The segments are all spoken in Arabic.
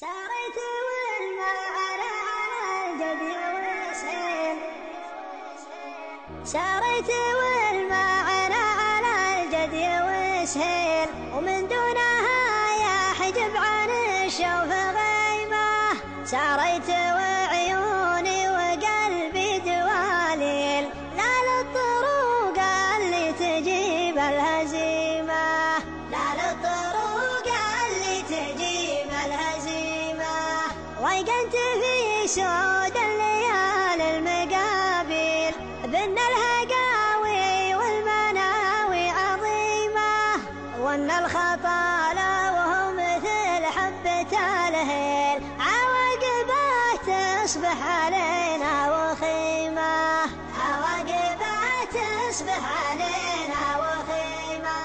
سارت والماء على الجد وسهل، سارت والماء على الجد وسهل، ومن دونها يا حجب عن الشوف غيمة. سارت وعيوني وقلبي دواليل، لا للطروق اللي تجيب الهزيمة، لا للطروق اللي تجيب الهزيمة. ويقنت في سود الليالي المقابل، بن الهقاوي والمناوي عظيمة، وان الخطا لو مثل حبة الهيل، عواقبه تصبح علينا وخيمة، عواقبه تصبح علينا وخيمة.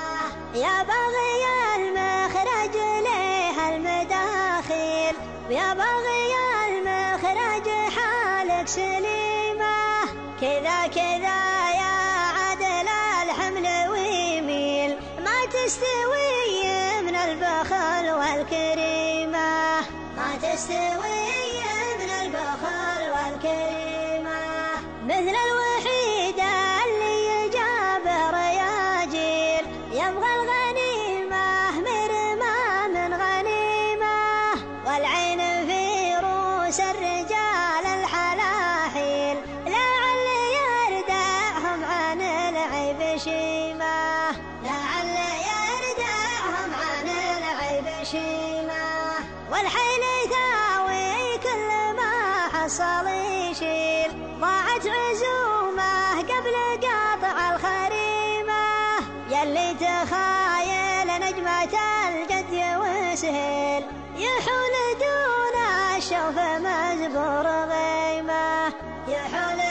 يا بغي المخرج ليه المداخل، ويا بغي المخرج حالك سليمة. كذا كذا يا عدل الحمل ويميل، ما تستوي من البخل والكريمة، ما تستوي من البخل والكريمة. مثل الوحيدة اللي جاب رياجيل، يبغى الغنيمة مرمى من غنيمة، والعين في روس الرجال الحلاحيل، لعل يردعهم عن العيب شيمة، لعل يردعهم عن العيب شيمة. والحين يثاوي كل ما حصل يشيل، ضاعت عزومه قبل قطع الخريمة. يلي تخايل نجمة الجد وسهل، يحول دون الشوف مزبور غيمة، يحول